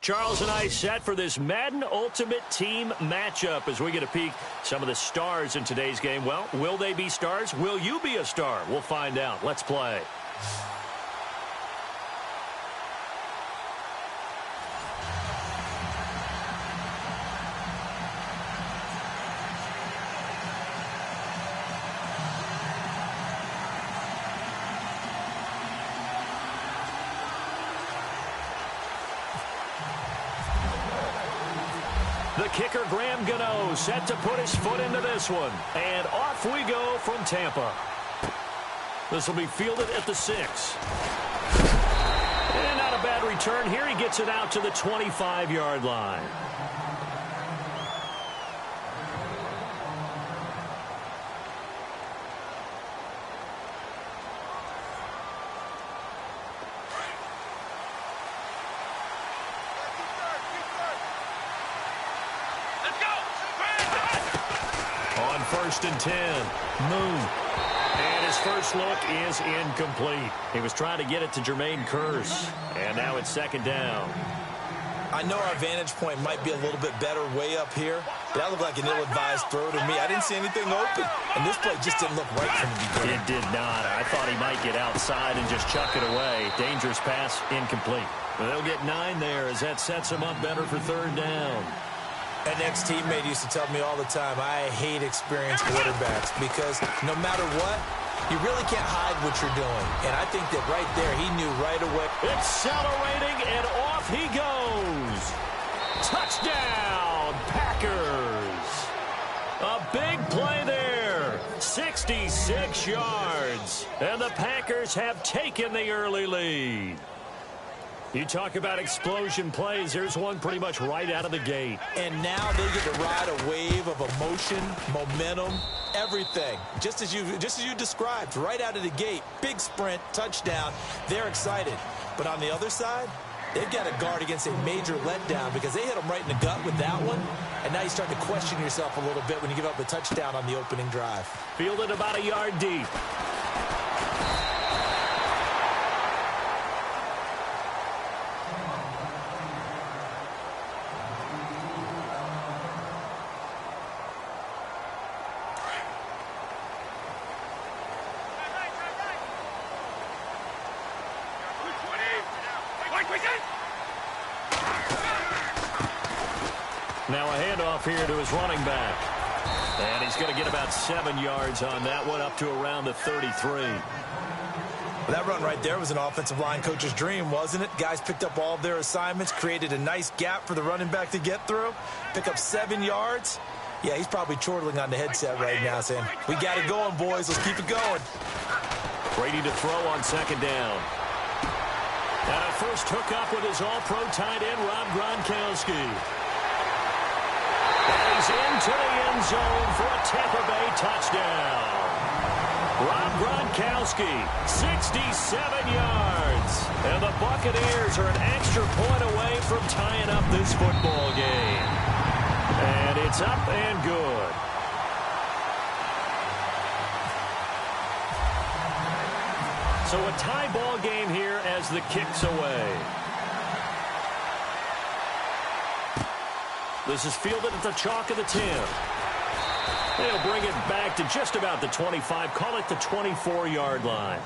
Charles and I set for this Madden Ultimate Team matchup as we get a peek some of the stars in today's game. Well, will they be stars? Will you be a star? We'll find out. Let's play. The kicker, Graham Gano, set to put his foot into this one. And off we go from Tampa. This will be fielded at the 6. And not a bad return here. He gets it out to the 25-yard line. First and 10. Moon. And his first look is incomplete. He was trying to get it to Jermaine Kearse. And now it's second down. I know our vantage point might be a little bit better way up here, but that looked like an ill-advised throw to me. I didn't see anything open, and this play just didn't look right from the beginning. It did not. I thought he might get outside and just chuck it away. Dangerous pass, incomplete. They'll get 9 there as that sets him up better for third down. An ex-teammate used to tell me all the time, I hate experienced quarterbacks because no matter what, you really can't hide what you're doing. And I think that right there, he knew right away. Accelerating, and off he goes. Touchdown, Packers. A big play there. 66 yards. And the Packers have taken the early lead. You talk about explosion plays. There's one pretty much right out of the gate. And now they get to ride a wave of emotion, momentum, everything. Just as you described, right out of the gate. Big sprint, touchdown. They're excited. But on the other side, they've got to guard against a major letdown because they hit them right in the gut with that one. And now you start to question yourself a little bit when you give up a touchdown on the opening drive. Fielded about a yard deep. Now a handoff here to his running back. And he's going to get about 7 yards on that one, up to around the 33. Well, that run right there was an offensive line coach's dream, wasn't it? Guys picked up all of their assignments, created a nice gap for the running back to get through, pick up 7 yards. Yeah, he's probably chortling on the headset right now saying, we got it going, boys. Let's keep it going. Brady to throw on second down. And a first hookup with his all-pro tight end, Rob Gronkowski. And he's into the end zone for a Tampa Bay touchdown. Rob Gronkowski, 67 yards. And the Buccaneers are an extra point away from tying up this football game. And it's up and good. So a tie ball game here as the kick's away. This is fielded at the chalk of the 10. They'll bring it back to just about the 25. Call it the 24-yard line.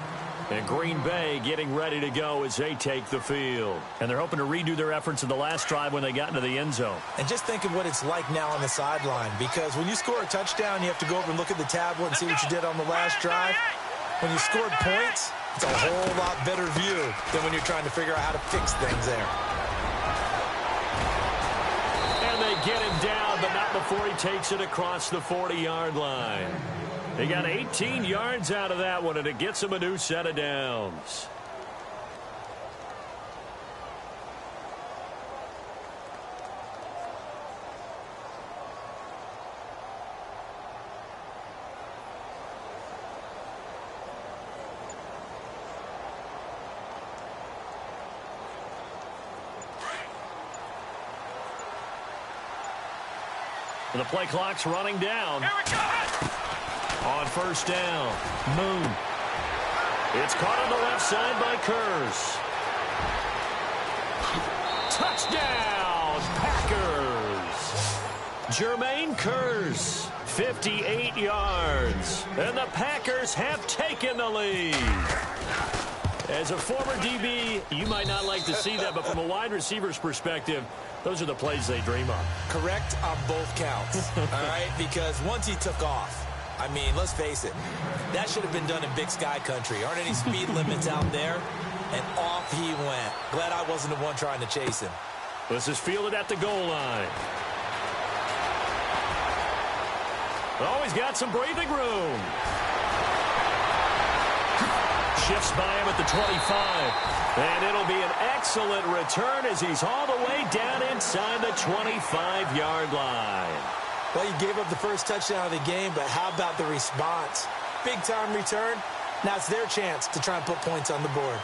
And Green Bay getting ready to go as they take the field. And they're hoping to redo their efforts in the last drive when they got into the end zone. And just think of what it's like now on the sideline. Because when you score a touchdown, you have to go over and look at the tablet and see what you did on the last drive. When you scored points, it's a whole lot better view than when you're trying to figure out how to fix things there. And they get him down, but not before he takes it across the 40-yard line. They got 18 yards out of that one, and it gets him a new set of downs. And the play clock's running down. On first down, Moon. It's caught on the left side by Kearse. Touchdown, Packers. Jermaine Kearse, 58 yards. And the Packers have taken the lead. As a former DB, you might not like to see that, but from a wide receiver's perspective, those are the plays they dream of. Correct on both counts, all right? Because once he took off, I mean, let's face it, that should have been done in Big Sky country. Aren't any speed limits out there? And off he went. Glad I wasn't the one trying to chase him. This is fielded at the goal line. Oh, he's got some breathing room. Shifts by him at the 25. And it'll be an excellent return as he's all the way down inside the 25-yard line. Well, you gave up the first touchdown of the game, but how about the response? Big-time return. Now it's their chance to try and put points on the board.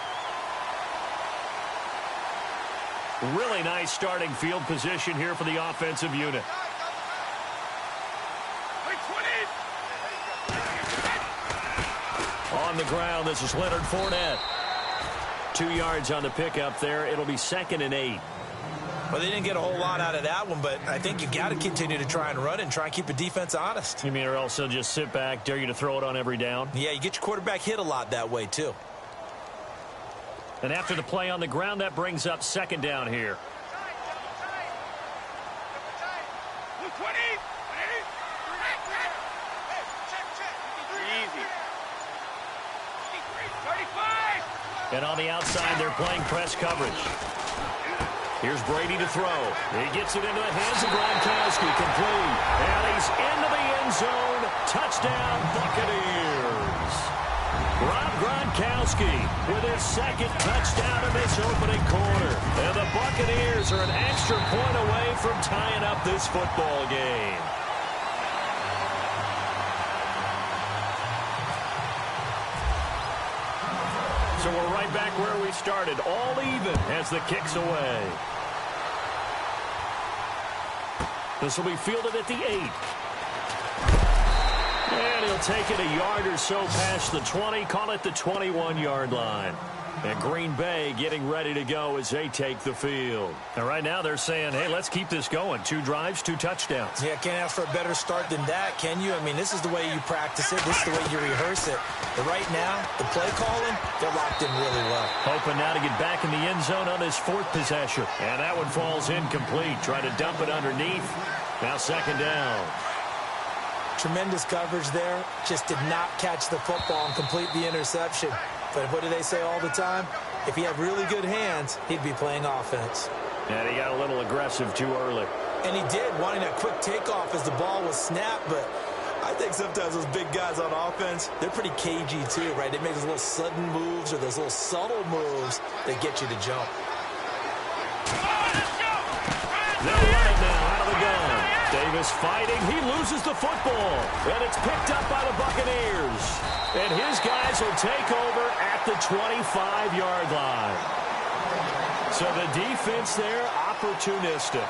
Really nice starting field position here for the offensive unit. On the ground, this is Leonard Fournette. 2 yards on the pickup there. It'll be 2nd and 8. Well, they didn't get a whole lot out of that one, but I think you got to continue to try and run and try and keep the defense honest. You mean or else they'll just sit back, dare you to throw it on every down? Yeah, you get your quarterback hit a lot that way, too. And after the play on the ground, that brings up 2nd down here. And on the outside, they're playing press coverage. Here's Brady to throw. He gets it into the hands of Gronkowski, complete. And he's into the end zone. Touchdown, Buccaneers. Rob Gronkowski with his 2nd touchdown in this opening quarter. And the Buccaneers are an extra point away from tying up this football game. So we're right back where we started, all even as the kick's away. This will be fielded at the 8. And he'll take it a yard or so past the 20, call it the 21-yard line. And Green Bay getting ready to go as they take the field. And right now they're saying, hey, let's keep this going. 2 drives, 2 touchdowns. Yeah, can't ask for a better start than that, can you? I mean, this is the way you practice it. This is the way you rehearse it. But right now, the play calling, they're locked in really well. Hoping now to get back in the end zone on his 4th possession. And that one falls incomplete. Try to dump it underneath. Now 2nd down. Tremendous coverage there. Just did not catch the football and complete the interception. But what do they say all the time? If he had really good hands, he'd be playing offense. And he got a little aggressive too early. And he did, wanting that quick takeoff as the ball was snapped. But I think sometimes those big guys on offense, they're pretty cagey too, right? They make those little sudden moves or those little subtle moves that get you to jump. They'll run it now out of the gun. Davis fighting. He loses the football. And it's picked up by the Buccaneers. And his guys will take over at the 25-yard line. So the defense there, opportunistic.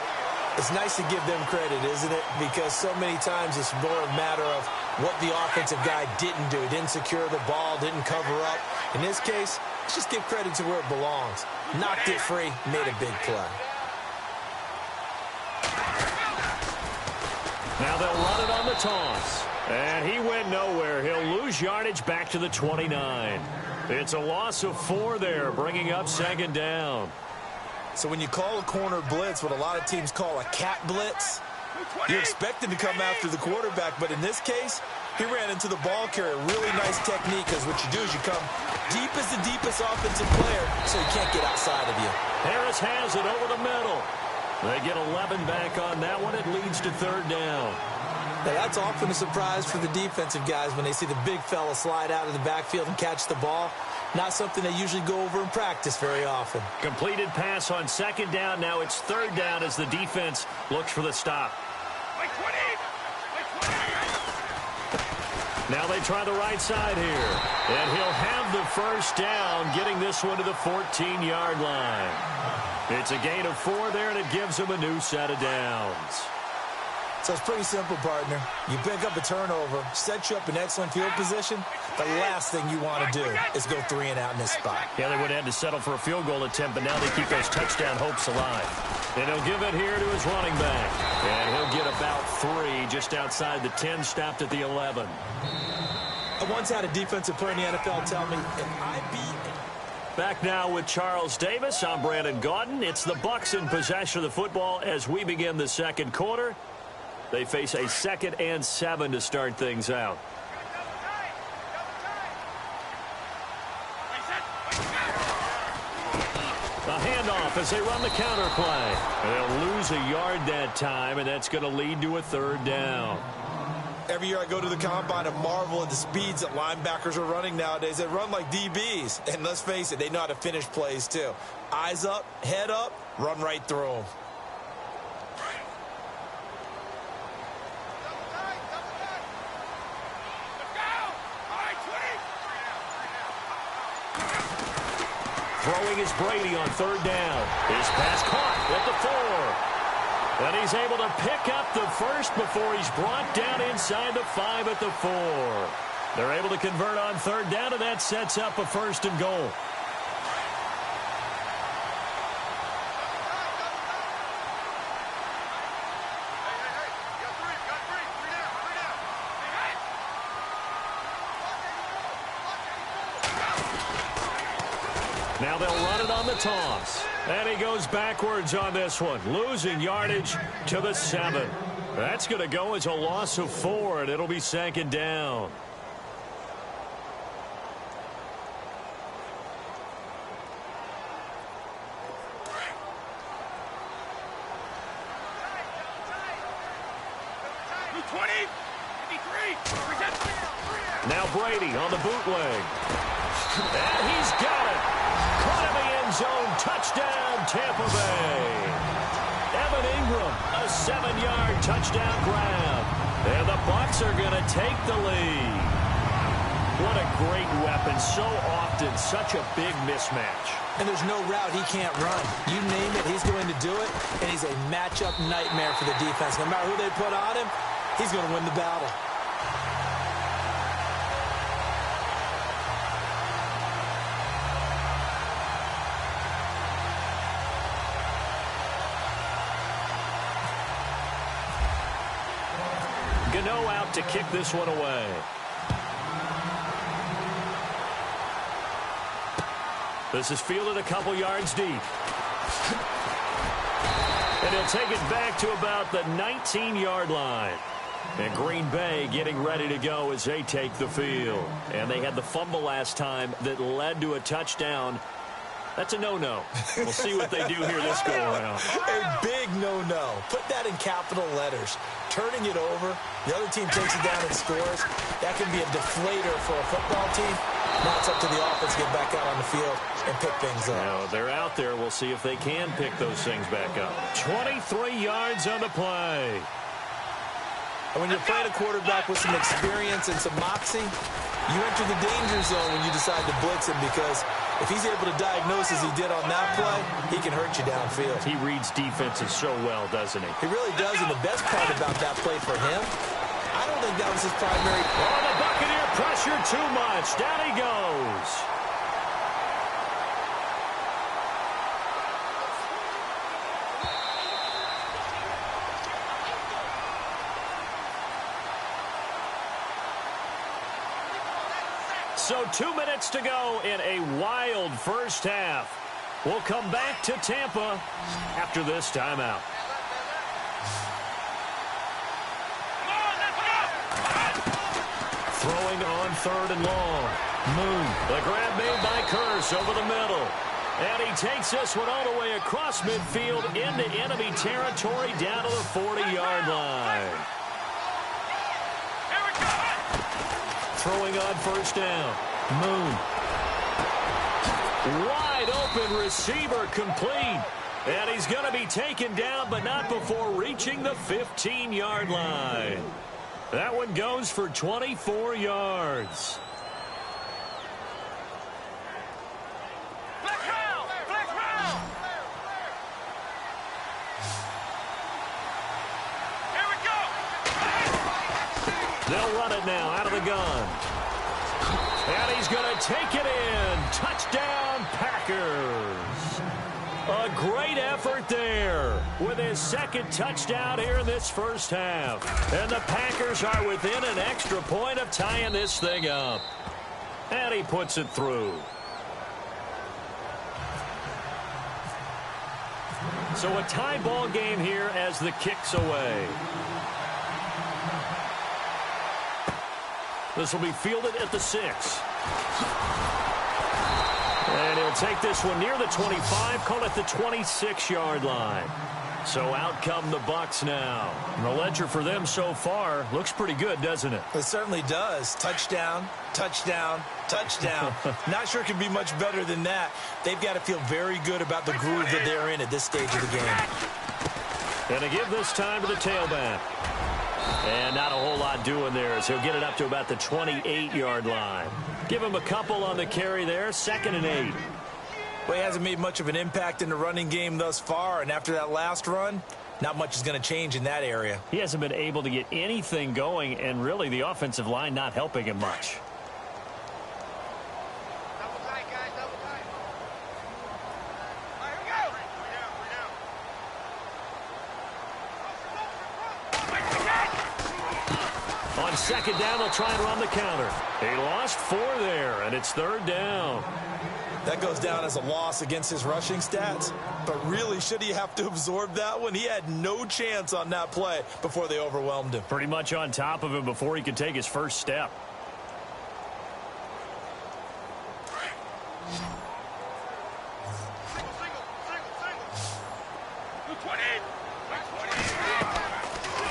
It's nice to give them credit, isn't it? Because so many times it's more a matter of what the offensive guy didn't do. He didn't secure the ball, didn't cover up. In this case, let's just give credit to where it belongs. Knocked it free, made a big play. Now they'll run it on the toss. And he went nowhere. He'll lose yardage back to the 29. It's a loss of 4 there, bringing up 2nd down. So when you call a corner blitz, what a lot of teams call a cat blitz, you're expected to come after the quarterback. But in this case, he ran into the ball carrier. Really nice technique, because what you do is you come deep as the deepest offensive player, so he can't get outside of you. Harris has it over the middle. They get 11 back on that one. It leads to 3rd down. Now, that's often a surprise for the defensive guys when they see the big fella slide out of the backfield and catch the ball. Not something they usually go over in practice very often. Completed pass on 2nd down. Now it's 3rd down as the defense looks for the stop. Now they try the right side here. And he'll have the 1st down, getting this one to the 14-yard line. It's a gain of 4 there, and it gives him a new set of downs. So it's pretty simple, partner. You pick up a turnover, set you up in excellent field position. The last thing you want to do is go 3 and out in this spot. Yeah, they would have had to settle for a field goal attempt, but now they keep those touchdown hopes alive. And he'll give it here to his running back. And he'll get about 3 just outside the 10, stopped at the 11. I once had a defensive player in the NFL tell me, if I beat... Back now with Charles Davis. I'm Brandon Gaudin. It's the Bucs in possession of the football as we begin the second quarter. They face a 2nd and 7 to start things out. A handoff as they run the counter play. They'll lose a yard that time, and that's going to lead to a 3rd down. Every year I go to the combine and marvel at the speeds that linebackers are running nowadays. They run like DBs. And let's face it, they know how to finish plays too. Eyes up, head up, run right through them. Throwing is Brady on 3rd down. His pass caught at the 4. And he's able to pick up the first before he's brought down inside the 5 at the 4. They're able to convert on 3rd down, and that sets up a 1st and goal. Now they'll run it on the toss. And he goes backwards on this one, losing yardage to the 7. That's going to go as a loss of 4, and it'll be 2nd down. Now Brady on the bootleg. And he's got it. Caught in the end zone. Touchdown, Tampa Bay. Evan Ingram, a 7-yard touchdown grab. And the Bucs are going to take the lead. What a great weapon. So often, such a big mismatch. And there's no route he can't run. You name it, he's going to do it. And he's a matchup nightmare for the defense. No matter who they put on him, he's going to win the battle. Gano out to kick this one away. This is fielded a couple yards deep. And he'll take it back to about the 19-yard line. And Green Bay getting ready to go as they take the field. And they had the fumble last time that led to a touchdown. That's a no-no. We'll see what they do here this go-around. A big no-no. Put that in capital letters. Turning it over, the other team takes it down and scores. That can be a deflator for a football team. Now it's up to the offense to get back out on the field and pick things up. Now, they're out there. We'll see if they can pick those things back up. 23 yards on the play. And when you're playing a quarterback with some experience and some moxie, you enter the danger zone when you decide to blitz him, because if he's able to diagnose as he did on that play, he can hurt you downfield. He reads defenses so well, doesn't he? He really does, and the best part about that play for him, I don't think that was his primary. Oh, the Buccaneer pressure too much. Down he goes. So 2 minutes to go in a wild first half. We'll come back to Tampa after this timeout. Throwing on 3rd and long. Moon. The grab made by Curse over the middle. And he takes this one all the way across midfield into enemy territory down to the 40-yard line. Throwing on 1st down. Moon. Wide open receiver complete. And he's going to be taken down, but not before reaching the 15-yard line. That one goes for 24 yards. They'll run it now out of the gun. And he's going to take it in. Touchdown, Packers. A great effort there with his second touchdown here in this first half. And the Packers are within an extra point of tying this thing up. And he puts it through. So a tie ball game here as the kick's away. This will be fielded at the 6. And he'll take this one near the 25, call it the 26-yard line. So out come the Bucs now. And the ledger for them so far looks pretty good, doesn't it? It certainly does. Touchdown, touchdown, touchdown. Not sure it can be much better than that. They've got to feel very good about the groove that they're in at this stage of the game. And to give this time to the tailback. And not a whole lot doing there as he'll get it up to about the 28-yard line. Give him a couple on the carry there, 2nd and 8. Well, he hasn't made much of an impact in the running game thus far, and after that last run, not much is going to change in that area. He hasn't been able to get anything going, and really the offensive line not helping him much. Double tight, guys, double tight. All right, here we go. On 2nd down, they'll try and run the counter. He lost 4 there, and it's 3rd down. That goes down as a loss against his rushing stats. But really, should he have to absorb that one? He had no chance on that play before they overwhelmed him. Pretty much on top of him before he could take his first step.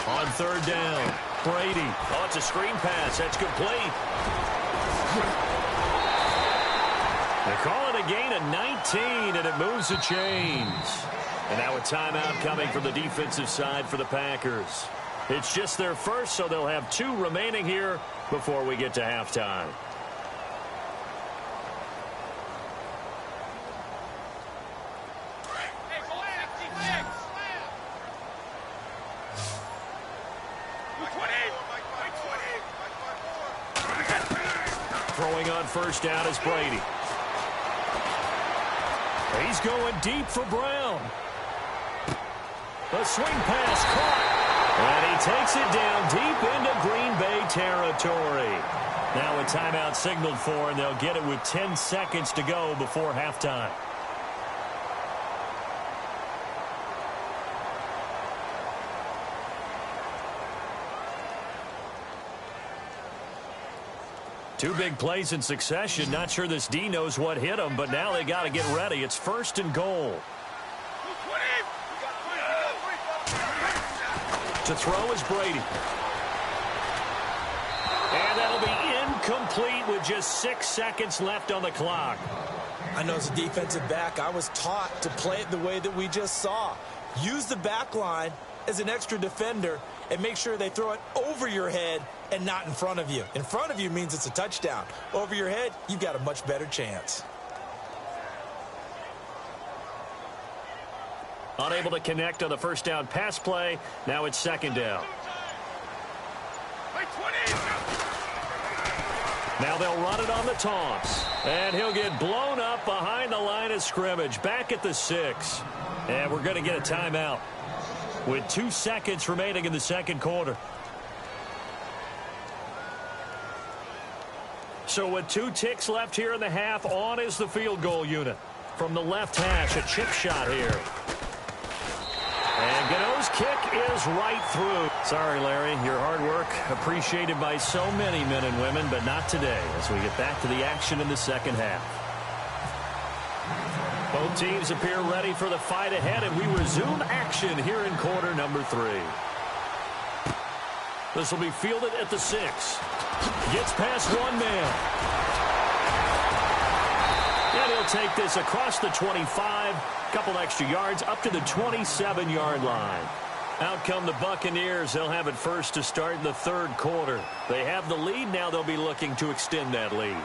On 3rd down, Brady. Oh, it's a screen pass. That's complete. They call it a gain of 19, and it moves the chains. And now a timeout coming from the defensive side for the Packers. It's just their first, so they'll have 2 remaining here before we get to halftime. Throwing on 1st down is Brady. He's going deep for Brown. The swing pass caught. And he takes it down deep into Green Bay territory. Now a timeout signaled for, and they'll get it with 10 seconds to go before halftime. Two big plays in succession. Not sure this D knows what hit him, but now they got to get ready. It's 1st and goal. To throw is Brady. And that'll be incomplete with just 6 seconds left on the clock. I know as a defensive back, I was taught to play it the way that we just saw. Use the back line as an extra defender and make sure they throw it over your head and not in front of you. In front of you means it's a touchdown. Over your head, you've got a much better chance. Unable to connect on the 1st down pass play. Now it's 2nd down. Now they'll run it on the taunts. And he'll get blown up behind the line of scrimmage. Back at the 6. And we're going to get a timeout with 2 seconds remaining in the 2nd quarter. So with 2 ticks left here in the half, on is the field goal unit. From the left hash, a chip shot here. And Gano's kick is right through. Sorry, Larry, your hard work appreciated by so many men and women, but not today as we get back to the action in the 2nd half. Both teams appear ready for the fight ahead, and we resume action here in quarter number 3. This will be fielded at the 6. Gets past 1 man. And he'll take this across the 25. Couple extra yards up to the 27-yard line. Out come the Buccaneers. They'll have it first to start the 3rd quarter. They have the lead. Now they'll be looking to extend that lead.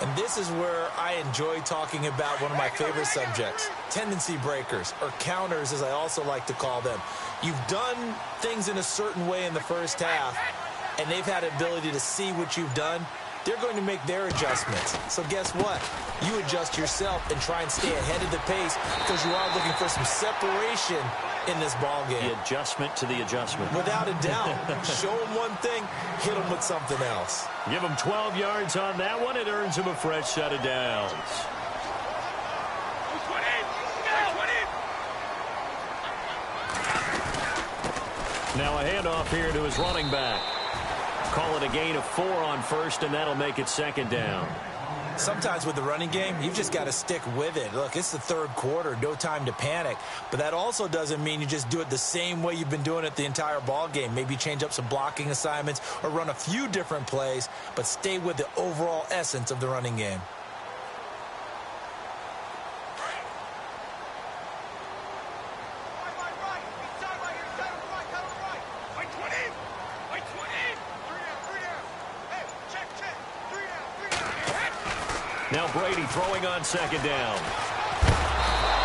And this is where I enjoy talking about one of my favorite subjects, tendency breakers, or counters as I also like to call them. You've done things in a certain way in the first half. and they've had the ability to see what you've done, they're going to make their adjustments. So guess what? You adjust yourself and try and stay ahead of the pace because you are looking for some separation in this ball game. The adjustment to the adjustment. Without a doubt. Show them one thing, hit them with something else. Give them 12 yards on that one. It earns them a fresh set of downs. Now a handoff here to his running back. Call it a gain of 4 on first, and that'll make it second down. Sometimes with the running game, you've just got to stick with it. Look, it's the third quarter, no time to panic. But that also doesn't mean you just do it the same way you've been doing it the entire ball game. Maybe change up some blocking assignments or run a few different plays, but stay with the overall essence of the running game. Now Brady throwing on second down.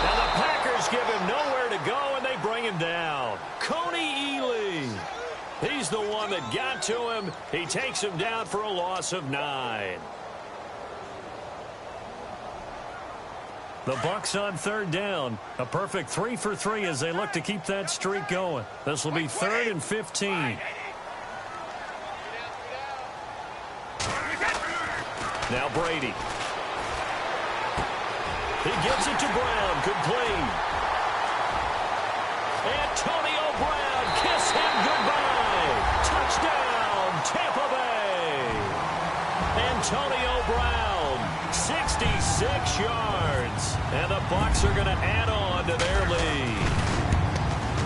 Now the Packers give him nowhere to go, and they bring him down. Coney Ely. He's the one that got to him. He takes him down for a loss of 9. The Bucs on third down. A perfect 3 for 3 as they look to keep that streak going. This will be 3rd and 15. Now Brady. He gives it to Brown, complete. Antonio Brown, kiss him goodbye. Touchdown, Tampa Bay. Antonio Brown, 66 yards. And the Bucs are going to add on to their lead.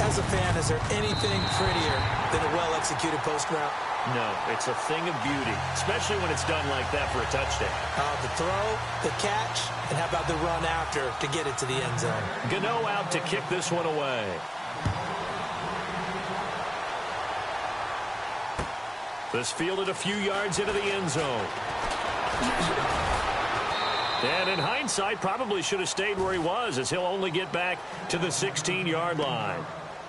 As a fan, is there anything prettier than a well-executed post route? No, it's a thing of beauty, especially when it's done like that for a touchdown. The throw, the catch, and how about the run after to get it to the end zone? Gano out to kick this one away. This fielded a few yards into the end zone. And in hindsight, probably should have stayed where he was, as he'll only get back to the 16-yard line.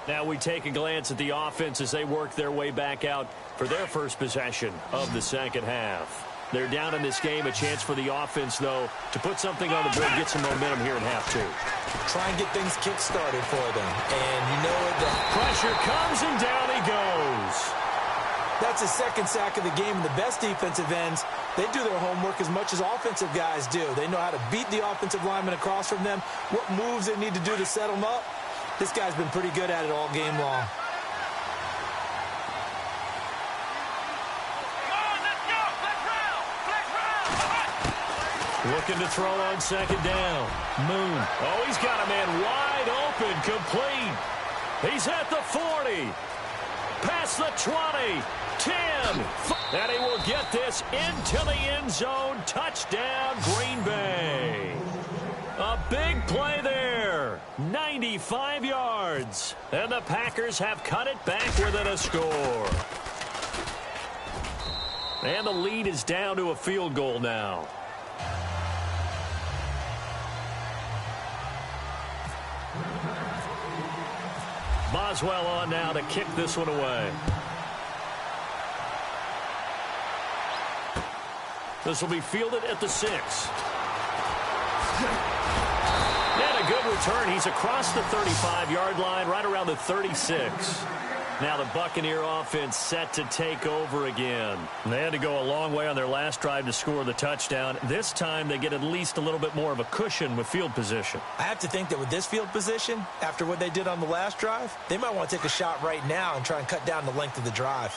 Now we take a glance at the offense as they work their way back out for their first possession of the second half. They're down in this game. A chance for the offense, though, to put something on the board, get some momentum here at half 2. Try and get things kick-started for them. And you know what? The pressure comes, and down he goes. That's his second sack of the game. And the best defensive ends, they do their homework as much as offensive guys do. They know how to beat the offensive lineman across from them, what moves they need to do to set them up. This guy's been pretty good at it all game long. Looking to throw on second down. Moon. Oh, he's got a man wide open, complete. He's at the 40. Past the 20. 10. And he will get this into the end zone. Touchdown, Green Bay. A big play there. 95 yards. And the Packers have cut it back within a score. And the lead is down to a field goal now. Boswell on now to kick this one away. This will be fielded at the 6. And a good return. He's across the 35-yard line, right around the 36. Now the Buccaneer offense set to take over again. They had to go a long way on their last drive to score the touchdown. This time they get at least a little bit more of a cushion with field position. I have to think that with this field position, after what they did on the last drive, they might want to take a shot right now and try and cut down the length of the drive.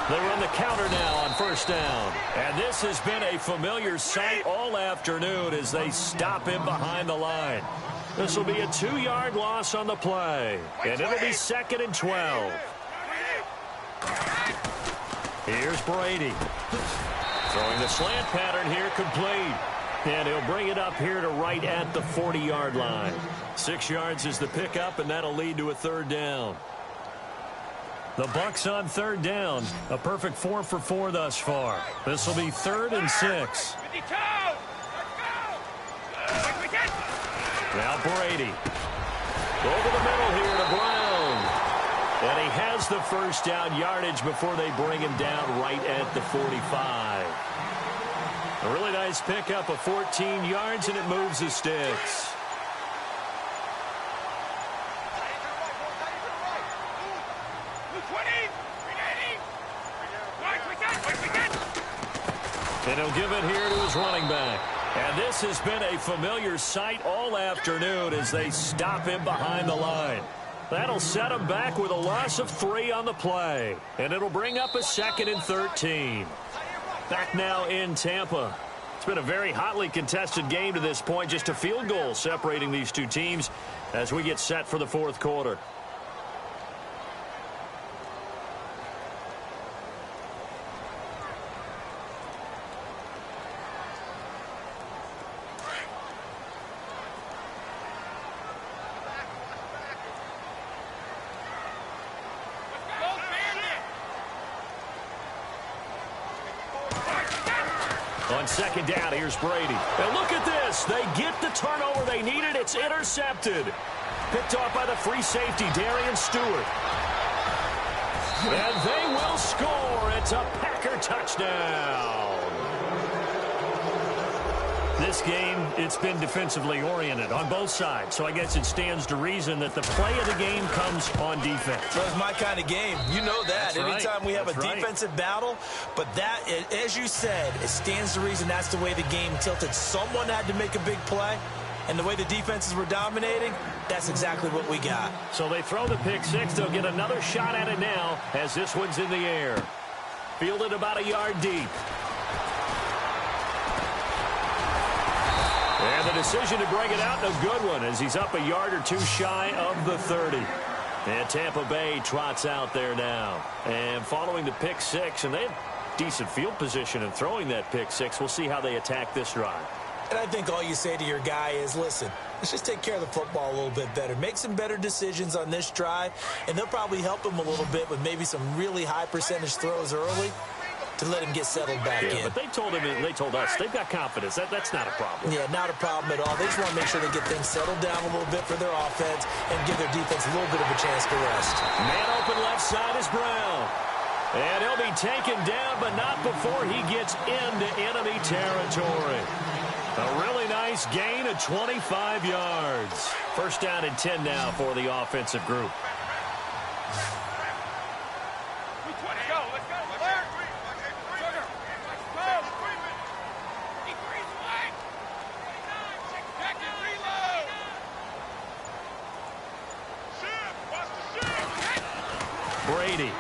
They run the counter now on first down. And this has been a familiar sight all afternoon as they stop him behind the line. This will be a 2-yard loss on the play. And it'll be 2nd and 12. Here's Brady. Throwing the slant pattern here, complete. And he'll bring it up here to right at the 40-yard line. 6 yards is the pickup, and that'll lead to a 3rd down. The Bucs on 3rd down. A perfect 4 for 4 thus far. This will be 3rd and 6. Now Brady. Over the middle here to Brown. And he has the first down yardage before they bring him down right at the 45. A really nice pickup of 14 yards, and it moves the sticks. And he'll give it here to his running back. And this has been a familiar sight all afternoon as they stop him behind the line. That'll set him back with a loss of 3 on the play. And it'll bring up a 2nd and 13. Back now in Tampa. It's been a very hotly contested game to this point. Just a field goal separating these two teams as we get set for the fourth quarter. On second down, here's Brady. And look at this. They get the turnover they needed. It's intercepted. Picked off by the free safety, Darian Stewart. And they will score. It's a Packer touchdown. This game, it's been defensively oriented on both sides. So I guess it stands to reason that the play of the game comes on defense. So it's my kind of game. You know that. That's right. Anytime we have a defensive battle. But that, as you said, it stands to reason that's the way the game tilted. Someone had to make a big play. And the way the defenses were dominating, that's exactly what we got. So they throw the pick six. They'll get another shot at it now as this one's in the air. Fielded about a yard deep. And the decision to bring it out, a good one, as he's up a yard or two shy of the 30. And Tampa Bay trots out there now. And following the pick six, and they have decent field position in throwing that pick six. We'll see how they attack this drive. And I think all you say to your guy is, listen, let's just take care of the football a little bit better. Make some better decisions on this drive, and they'll probably help him a little bit with maybe some really high percentage throws early to let him get settled back in. But they told him, they told us, they've got confidence. That's not a problem. Yeah, not a problem at all. They just want to make sure they get things settled down a little bit for their offense and give their defense a little bit of a chance to rest. Man open left side is Brown. And he'll be taken down, but not before he gets into enemy territory. A really nice gain of 25 yards. First down and 10 now for the offensive group. Brady.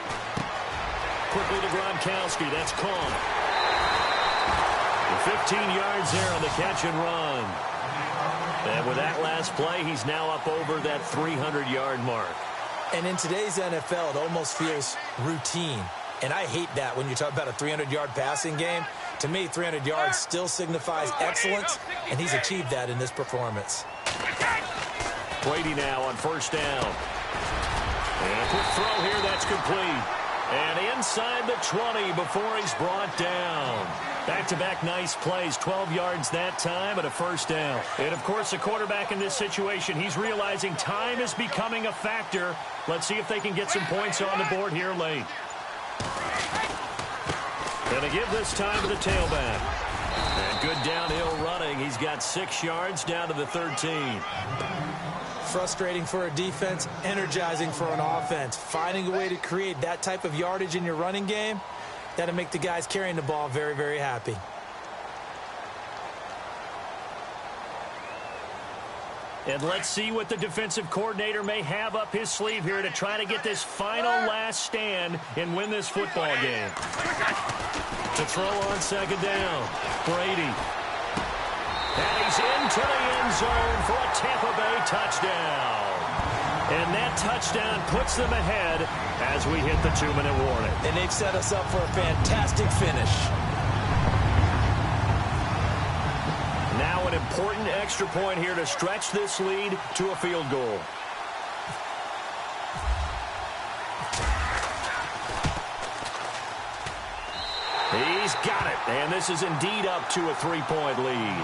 Quickly to Gronkowski. That's caught. 15 yards there on the catch and run. And with that last play, he's now up over that 300-yard mark. And in today's NFL, it almost feels routine. And I hate that when you talk about a 300-yard passing game. To me, 300 yards still signifies excellence, and he's achieved that in this performance. Brady now on first down. And a quick throw here, that's complete. And inside the 20 before he's brought down. Back-to-back nice plays, 12 yards that time and a first down. And, of course, the quarterback in this situation, he's realizing time is becoming a factor. Let's see if they can get some points on the board here late. Gonna give this time to the tailback. And good downhill running. He's got 6 yards down to the 13. Frustrating for a defense, energizing for an offense. Finding a way to create that type of yardage in your running game, that'll make the guys carrying the ball very, very happy. And let's see what the defensive coordinator may have up his sleeve here to try to get this final last stand and win this football game. To throw on second down, Brady. And he's into the end zone for a Tampa Bay touchdown. And that touchdown puts them ahead as we hit the 2-minute warning. And they've set us up for a fantastic finish. Now an important extra point here to stretch this lead to a field goal. He's got it. And this is indeed up to a 3-point lead.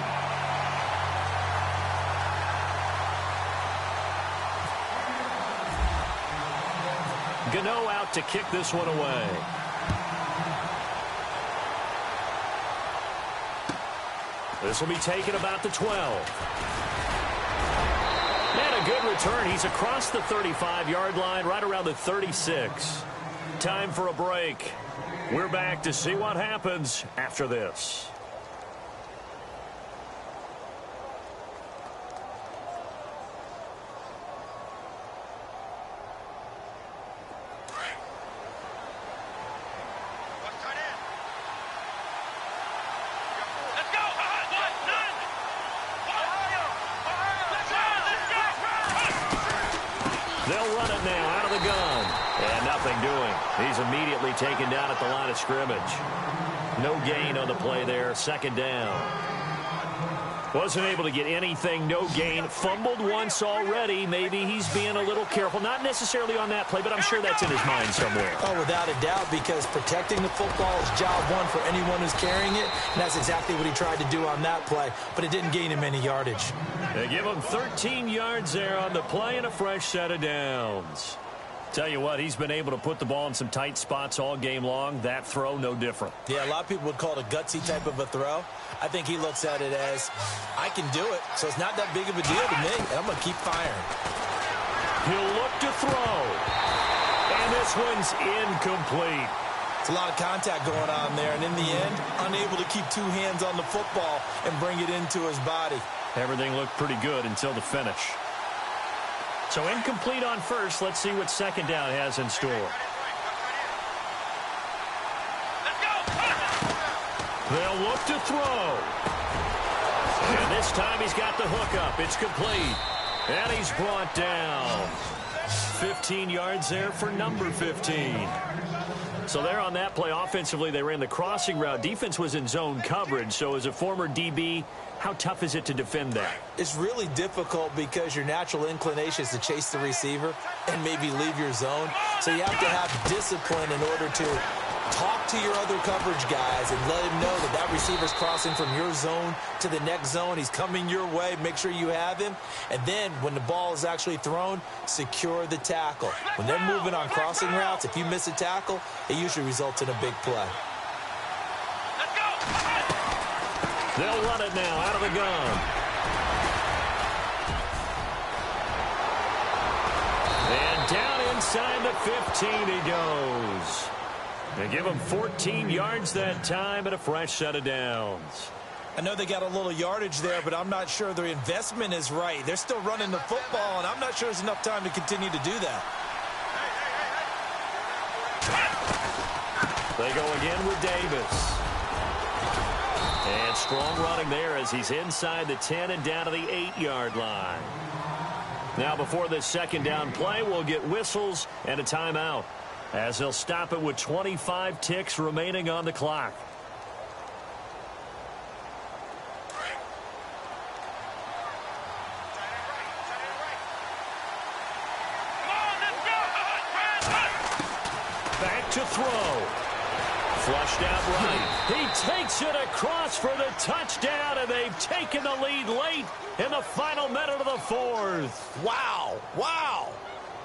Gano out to kick this one away. This will be taken about the 12. And a good return. He's across the 35-yard line, right around the 36. Time for a break. We're back to see what happens after this. They'll run it now out of the gun. And nothing doing. He's immediately taken down at the line of scrimmage. No gain on the play there. Second down. Wasn't able to get anything. No gain. Fumbled once already. Maybe he's being a little careful. Not necessarily on that play, but I'm sure that's in his mind somewhere. Oh, without a doubt, because protecting the football is job one for anyone who's carrying it. And that's exactly what he tried to do on that play. But it didn't gain him any yardage. They give him 13 yards there on the play and a fresh set of downs. Tell you what, he's been able to put the ball in some tight spots all game long. That throw, no different. Yeah, a lot of people would call it a gutsy type of a throw. I think he looks at it as, I can do it, so it's not that big of a deal to me, and I'm going to keep firing. He'll look to throw. And this one's incomplete. It's a lot of contact going on there, and in the end, unable to keep two hands on the football and bring it into his body. Everything looked pretty good until the finish. So incomplete on first. Let's see what second down has in store. They'll look to throw. And this time he's got the hook up. It's complete. And he's brought down. 15 yards there for number 15. So there on that play, offensively, they ran the crossing route. Defense was in zone coverage. So as a former DB, how tough is it to defend that? It's really difficult because your natural inclination is to chase the receiver and maybe leave your zone. So you have to have discipline in order to talk to your other coverage guys and let him know that that receiver's crossing from your zone to the next zone. He's coming your way. Make sure you have him. And then when the ball is actually thrown, secure the tackle. When they're moving on crossing routes, if you miss a tackle, it usually results in a big play. They'll run it now out of the gun. And down inside the 15 he goes. They give him 14 yards that time and a fresh set of downs. I know they got a little yardage there, but I'm not sure their investment is right. They're still running the football, and I'm not sure there's enough time to continue to do that. They go again with Davis. And strong running there as he's inside the 10 and down to the 8-yard line. Now before this second down play, we'll get whistles and a timeout, as they'll stop it with 25 ticks remaining on the clock. Back to throw. Flushed out right. He takes it across for the touchdown, and they've taken the lead late in the final minute of the fourth. Wow. Wow.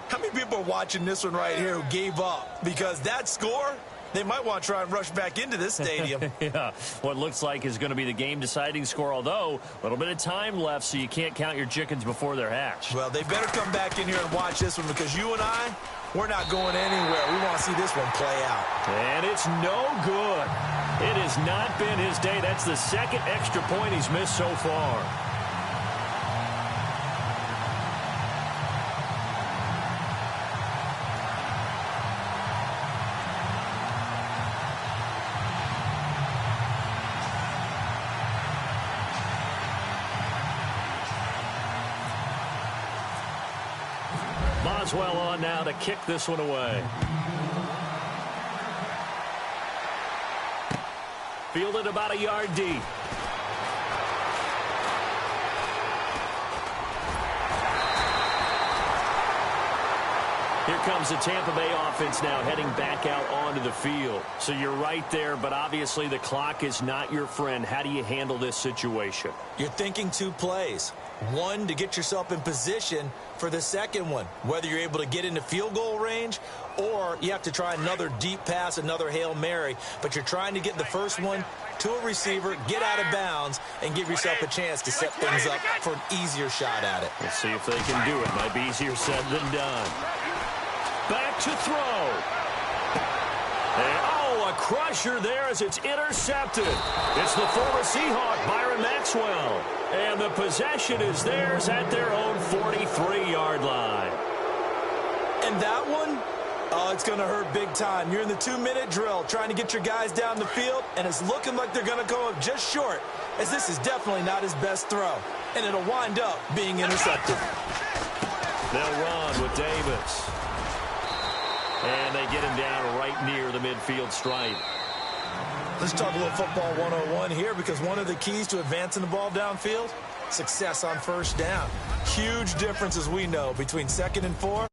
How many people are watching this one right here who gave up? Because that score, they might want to try and rush back into this stadium. Yeah, what looks like is going to be the game-deciding score, although a little bit of time left, so you can't count your chickens before they're hatched. Well, they better come back in here and watch this one, because you and I, we're not going anywhere. We want to see this one play out. And it's no good. It has not been his day. That's the second extra point he's missed so far. Boswell on now to kick this one away. Fielded about a yard deep. Here comes the Tampa Bay offense now heading back out onto the field. So you're right there, but obviously the clock is not your friend. How do you handle this situation? You're thinking two plays. One, to get yourself in position for the second one, whether you're able to get into field goal range or you have to try another deep pass, another Hail Mary. But you're trying to get the first one to a receiver, get out of bounds, and give yourself a chance to set things up for an easier shot at it. We'll see if they can do it. Might be easier said than done. Back to throw. And, a crusher there as it's intercepted. It's the former Seahawk, Byron Maxwell. And the possession is theirs at their own 43-yard line. And that one, it's going to hurt big time. You're in the 2-minute drill trying to get your guys down the field, and it's looking like they're going to go up just short, as this is definitely not his best throw. And it'll wind up being intercepted. They'll run with Davis. And they get him down right near the midfield stripe. Let's talk a little football 101 here, because one of the keys to advancing the ball downfield, success on first down. Huge difference, as we know, between 2nd and 4